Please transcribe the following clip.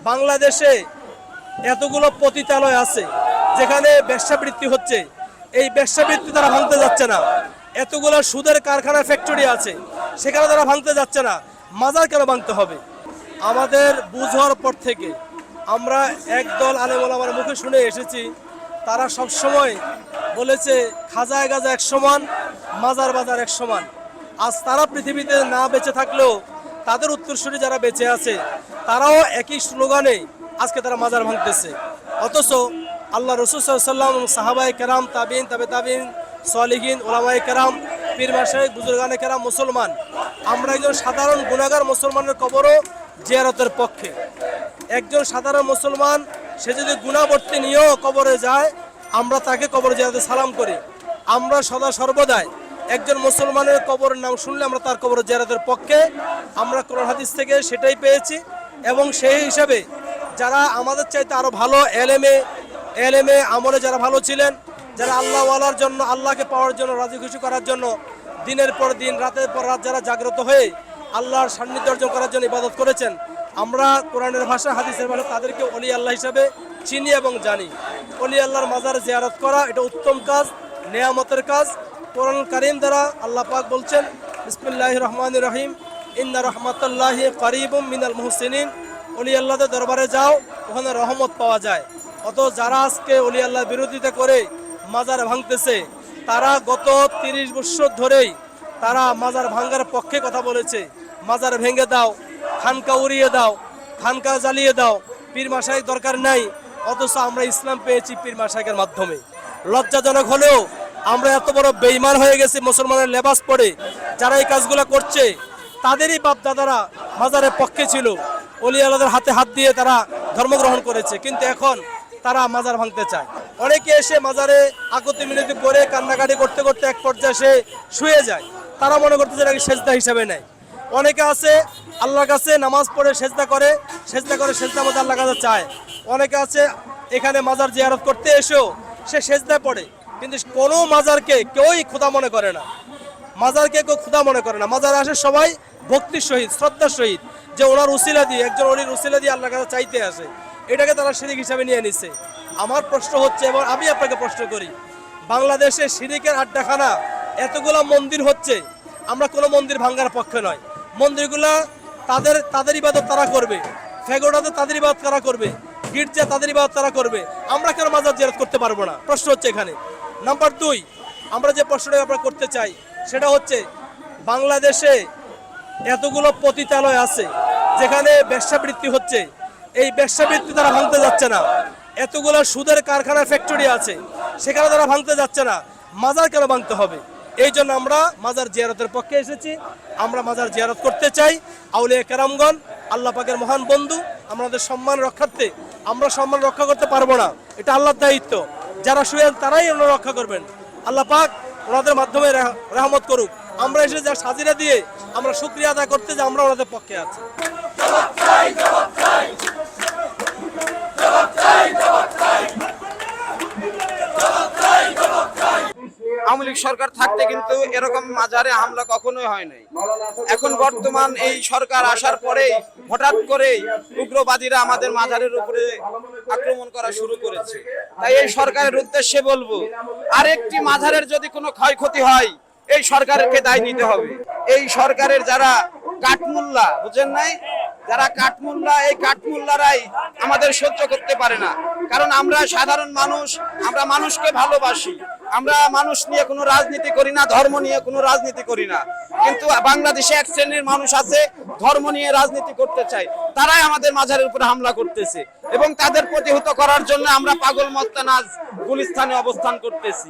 বাংলাদেশে এতগুলো পতিতালয় আছে যেখানে বেশ্যাবৃত্তি হচ্ছে, এই বেশ্যাবৃত্তি তারা ভাঙতে যাচ্ছে না। এতগুলো সুদের কারখানা ফ্যাক্টরি আছে, সেখানে তারা ভাঙতে যাচ্ছে না। মাজার কেন ভাঙতে হবে? আমাদের বুঝ হওয়ার পর থেকে আমরা একদল আলেম ওলামার মুখে শুনে এসেছি, তারা সবসময় বলেছে খাজায় গাজা এক সমান, মাজার বাজার এক সমান। আজ তারা পৃথিবীতে না বেঁচে থাকলেও তাদের উত্তরসূরি যারা বেঁচে আছে তারাও একই স্লোগানে আজকে তারা মাজার ভাঙতেছে। অথচ আল্লাহ রসুল সাল্লাল্লাহু আলাইহি সাহাবায়ে কেরাম, তাবিন, তাবে তাবিন, সলিহিন, ওলামায়ে কেরাম, পীর মাশায়েখ, বুজুর্গানে কেরাম, মুসলমান, আমরা একজন সাধারণ গুনাহগার মুসলমানের কবরও জিয়ারতের পক্ষে। একজন সাধারণ মুসলমান সে যদি গুনাহবর্তী নিয়েও কবরে যায়, আমরা তাকে কবর জিয়ারতে সালাম করি। আমরা সদা সর্বদাই একজন মুসলমানের কবরের নাম শুনলে আমরা তার কবর জিয়ারতের পক্ষে। আমরা কোরআন হাদিস থেকে সেটাই পেয়েছি এবং সেই হিসাবে যারা আমাদের চাইতে আরও ভালো এলেমে আমলে যারা ভালো ছিলেন, যারা আল্লাহওয়ালার জন্য, আল্লাহকে পাওয়ার জন্য, রাজি খুশি করার জন্য দিনের পর দিন, রাতের পর রাত যারা জাগ্রত হয়ে আল্লাহর সান্নিধ্য অর্জন করার জন্য ইবাদত করেছেন, আমরা কোরআনের ভাষা, হাদিসের ভাষা তাদেরকে ওলি আল্লাহ হিসাবে চিনি এবং জানি। ওলি আল্লাহর মাজার জিয়ারত করা এটা উত্তম কাজ, নেয়ামতের কাজ। কোরআন কারীম দ্বারা আল্লাহ পাক বলছেন, বিসমিল্লাহির রহমানির রহিম, ইন্না রাহমাতাল্লাহি কারীবুম মিনাল মুহসিনিন। ওলি আল্লাহদের দরবারে যাও, ওখানে রহমত পাওয়া যায়। অত যারা আজকে ওলি আল্লাহর বিরোধিতা করে মাজার ভাঙতেছে, তারা গত 30 বছর ধরেই তারা মাজার ভাঙার পক্ষে কথা বলেছে। মাজার ভেঙে দাও, খানকা উড়িয়ে দাও, খানকা জ্বালিয়ে দাও, পীর মাশায়েখ দরকার নাই। অথচ আমরা ইসলাম পেয়েছি পীর মাশায়েখের মাধ্যমে। লজ্জাজনক হলেও আমরা এত বড় বেঈমান হয়ে গেছি মুসলমানের লেবাস পরে। যারা এই কাজগুলো করছে তাদেরই বাপ দাদারা মাজারের পক্ষে ছিল, ওলি আল্লাহদের হাতে হাত দিয়ে তারা ধর্মগ্রহণ করেছে, কিন্তু এখন তারা মাজার ভাঙতে চায়। অনেকে এসে মাজারে আকতি মিনতি করে কান্নাকাটি করতে করতে এক পর্যায়ে সে শুয়ে যায়, তারা মনে করতেছে এটাকে সেজদা হিসাবে নেয়। অনেকে আছে আল্লাহর কাছে নামাজ পড়ে সেজদা করে সেজদার মধ্যে আল্লাহর কাছে চায়। অনেকে আছে এখানে মাজার জিয়ারত করতে এসেও সে সেজদায় পড়ে, কিন্তু কোনো মাজারকে কেউই খোদা মনে করে না। মাজারকে কেউ খোদা মনে করে না। মাজারে আসে সবাই ভক্তির সহিত, শ্রদ্ধার সহিত, যে ওনার উসিলা দিয়ে, একজন অলির উসিলা দিয়ে আল্লাহর কাছে চাইতে আসে। এটাকে তারা শিরিক হিসাবে নিয়ে নিচ্ছে। আমার প্রশ্ন হচ্ছে, এবং আমি আপনাকে প্রশ্ন করি, বাংলাদেশে শিরিকের আড্ডাখানা এতগুলো মন্দির হচ্ছে, আমরা কোনো মন্দির ভাঙ্গার পক্ষে নয়। মন্দিরগুলা তাদের ইবাদত তারা করবে, ফেগোডাতে তাদের ইবাদত তারা করবে, গির্জা তাদের ইবাদত তারা করবে। আমরা কেন মাজার জিয়ারত করতে পারবো না? প্রশ্ন হচ্ছে এখানে। নাম্বার 2, আমরা যে প্রশ্নটা আমরা করতে চাই সেটা হচ্ছে, বাংলাদেশে এতগুলো পতিতালয় আছে যেখানে বেশ্যাবৃত্তি হচ্ছে, এই বেশ্যাবৃত্তি তারা ভাঙতে যাচ্ছে না। এতগুলো সুদের কারখানা ফ্যাক্টরি আছে, সেখানে তারা ভাঙতে যাচ্ছে না। মাজার কেন ভাঙতে হবে? এই জন্য আমরা মাজার জিয়ারতের পক্ষে এসেছি। আমরা মাজার জিয়ারত করতে চাই। আউলিয়া কেরামগণ আল্লাহ পাকের মহান বন্ধু, আমাদের সম্মান রক্ষার্থে আমরা সম্মান রক্ষা করতে পারবো না, এটা আল্লাহর দায়িত্ব। যারা শুয়ে তারাই ওনারা রক্ষা করবেন। আল্লাহ পাক ওনাদের মাধ্যমে রহমত করুক। আমরা এসে যা সাজিরা দিয়ে আমরা শুকরিয়া আদায় করতে, যে আমরা ওনাদের পক্ষে আছি। আওয়ামী লীগ সরকার থাকতে কিন্তু এরকম মাজারে হামলা কখনোই হয় নাই। এখন বর্তমান এই সরকার আসার পরেই হঠাৎ করেই উগ্রবাদীরা আমাদের মাজারের উপরে আক্রমণ করা শুরু করেছে। তাই এই সরকারের উদ্দেশ্যে বলবো, আরেকটি মাজারের যদি কোনো ক্ষয়ক্ষতি হয় এই সরকারকে দায় নিতে হবে। এই সরকারের যারা কাঠমুল্লা, বুঝেন নাই, যারা কাঠমুল্লা, এই কাঠমুল্লারাই আমাদের সহ্য করতে পারে না। কারণ আমরা সাধারণ মানুষ, আমরা মানুষকে ভালোবাসি, আমরা মানুষ নিয়ে কোনো রাজনীতি করি না, ধর্ম নিয়ে কোনো রাজনীতি করি না। কিন্তু বাংলাদেশে এক শ্রেণীর মানুষ আছে ধর্ম নিয়ে রাজনীতি করতে চায়, তারাই আমাদের মাজারের উপরে হামলা করতেছে এবং তাদের প্রতিহত করার জন্য আমরা পাগল মস্তানাজ গুলিস্তানে অবস্থান করতেছি।